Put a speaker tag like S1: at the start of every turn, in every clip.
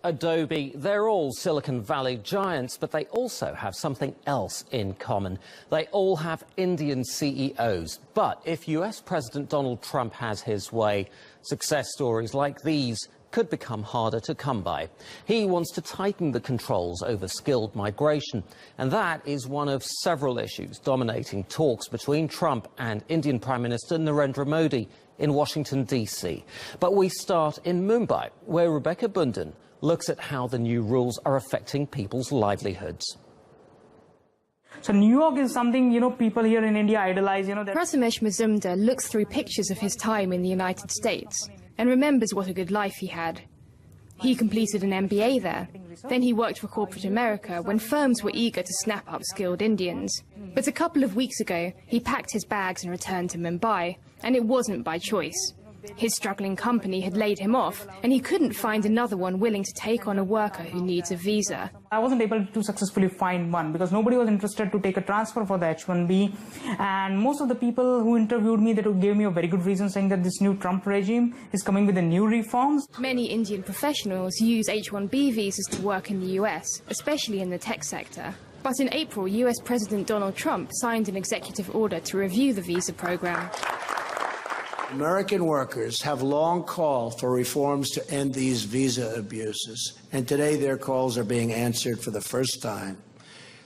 S1: Adobe, they're all Silicon Valley giants, but they also have something else in common. They all have Indian CEOs. But if US President Donald Trump has his way, success stories like these could become harder to come by. He wants to tighten the controls over skilled migration, and that is one of several issues dominating talks between Trump and Indian Prime Minister Narendra Modi in Washington, D.C. But we start in Mumbai, where Rebecca Bundan looks at how the new rules are affecting people's livelihoods.
S2: So New York is something, people here in India idolize,
S3: Prathamesh Mazumdar looks through pictures of his time in the United States and remembers what a good life he had. He completed an MBA there. Then he worked for corporate America when firms were eager to snap up skilled Indians. But a couple of weeks ago, he packed his bags and returned to Mumbai, and it wasn't by choice. His struggling company had laid him off, and he couldn't find another one willing to take on a worker who needs a visa.
S2: I wasn't able to successfully find one because nobody was interested to take a transfer for the H-1B. And most of the people who interviewed me, they gave me a very good reason, saying that this new Trump regime is coming with the new reforms.
S3: Many Indian professionals use H-1B visas to work in the US, especially in the tech sector. But in April, US President Donald Trump signed an executive order to review the visa program.
S4: American workers have long called for reforms to end these visa abuses, and today their calls are being answered for the first time.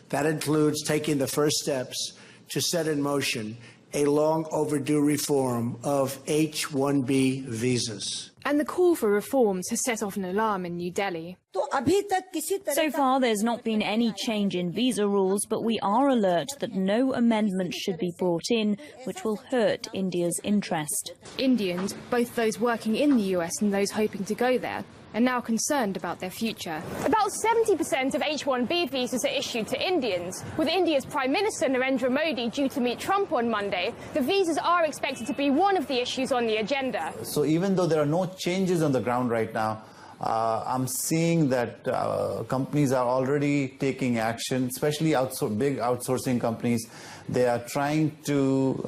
S4: That includes taking the first steps to set in motion a long overdue reform of H-1B visas.
S3: And the call for reforms has set off an alarm in New Delhi.
S5: So far, there's not been any change in visa rules, but we are alert that no amendments should be brought in, which will hurt India's interest.
S3: Indians, both those working in the US and those hoping to go there, are now concerned about their future.
S6: About 70% of H-1B visas are issued to Indians. With India's Prime Minister Narendra Modi due to meet Trump on Monday, the visas are expected to be one of the issues on the agenda.
S7: So even though there are no changes on the ground right now, I'm seeing that companies are already taking action, especially big outsourcing companies. They are trying to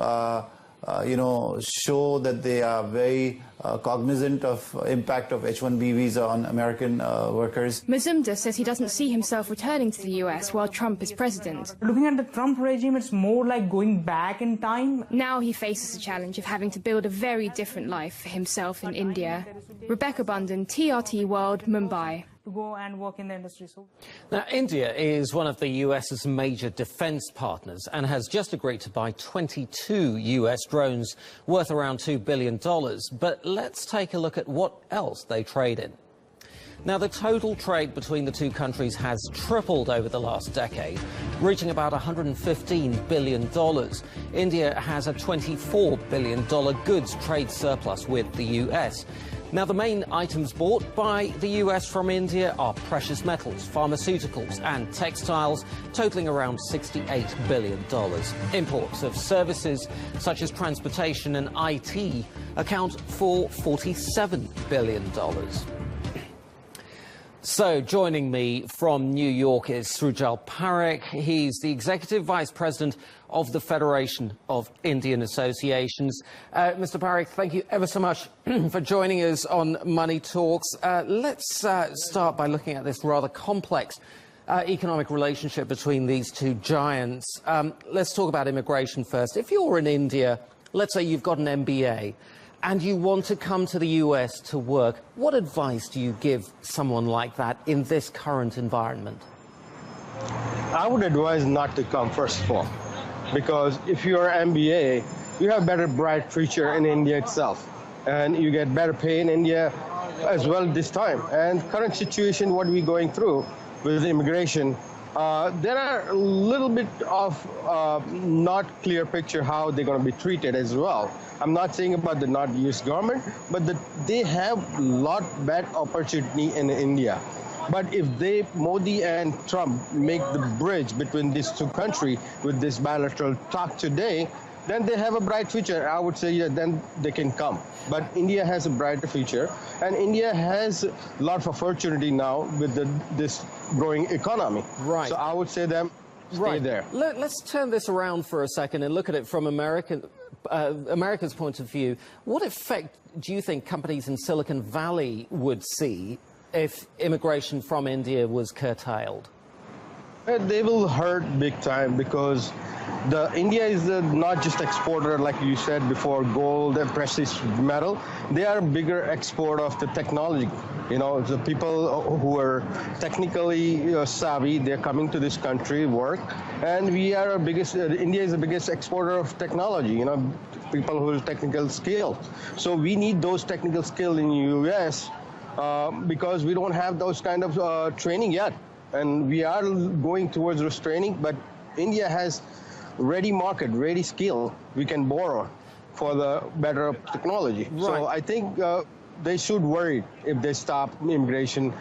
S7: show that they are very cognizant of impact of H-1B visa on American workers.
S3: Mazumdar says he doesn't see himself returning to the US while Trump is president.
S2: Looking at the Trump regime, it's more like going back in time.
S3: Now he faces the challenge of having to build a very different life for himself in India. Rebecca Bundan, TRT World, Mumbai.
S2: To go and work in the industry.
S1: Now, India is one of the US's major defense partners and has just agreed to buy 22 US drones worth around $2 billion. But let's take a look at what else they trade in. Now, the total trade between the two countries has tripled over the last decade, reaching about $115 billion. India has a $24 billion goods trade surplus with the US. Now, the main items bought by the US from India are precious metals, pharmaceuticals and textiles, totaling around $68 billion. Imports of services such as transportation and IT account for $47 billion. So, joining me from New York is Srujal Parekh. He's the Executive Vice President of the Federation of Indian Associations. Mr. Parekh, thank you ever so much for joining us on Money Talks. Let's start by looking at this rather complex economic relationship between these two giants. Let's talk about immigration first. If you're in India, let's say you've got an MBA, and you want to come to the US to work, what advice do you give someone like that in this current environment?
S8: I would advise not to come, first of all, because if you're an MBA, you have better bright future in India itself, and you get better pay in India as well this time. And current situation, what we're going through with immigration, there are a little bit of not clear picture how they're going to be treated as well. I'm not saying about the not US government, but they have a lot bad opportunity in India. But if Modi and Trump make the bridge between these two countries with this bilateral talk today, then they have a bright future. I would say, yeah, then they can come. But India has a brighter future, and India has a lot of opportunity now with this growing economy.
S1: Right.
S8: So I would say them stay there.
S1: Let's turn this around for a second and look at it from America's point of view. What effect do you think companies in Silicon Valley would see if immigration from India was curtailed?
S8: They will hurt big time because India is not just exporter, like you said before, gold and precious metal. They are a bigger exporter of the technology. You know, the people who are technically savvy, they're coming to this country, work, and we are our biggest. India is the biggest exporter of technology. You know, people who have technical skill. So we need those technical skill in U.S. Because we don't have those kind of training yet. And we are going towards restraining, but India has ready market, ready skill we can borrow for the better technology.
S1: Right.
S8: So I think they should worry if they stop immigration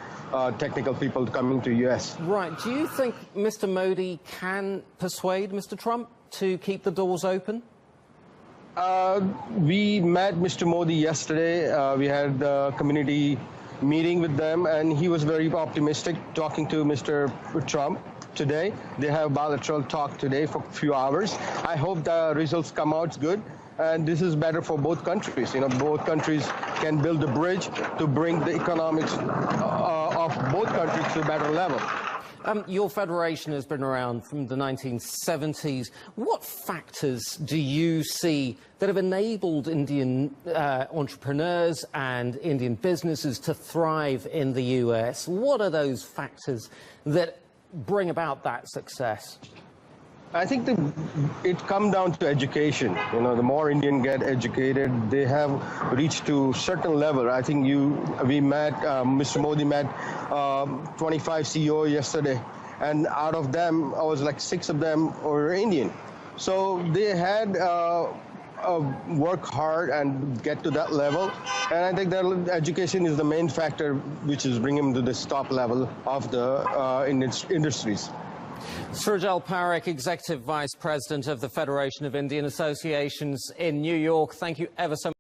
S8: technical people coming to U.S.
S1: Right. Do you think Mr. Modi can persuade Mr. Trump to keep the doors open?
S8: We met Mr. Modi yesterday. We had a community meeting with them, and he was very optimistic talking to Mr. Trump today. They have a bilateral talk today for a few hours. I hope the results come out good, and this is better for both countries. You know, both countries can build a bridge to bring the economics of both countries to a better level.
S1: Your federation has been around from the 1970s. What factors do you see that have enabled Indian entrepreneurs and Indian businesses to thrive in the US? What are those factors that bring about that success?
S8: I think it comes down to education. You know, the more Indians get educated, they have reached to certain level. I think we met, Mr. Modi met 25 CEOs yesterday, and out of them, I was like 6 of them were Indian. So they had work hard and get to that level, and I think that education is the main factor which is bringing them to this top level of the industries.
S1: Srijal Parekh, Executive Vice President of the Federation of Indian Associations in New York. Thank you ever so much.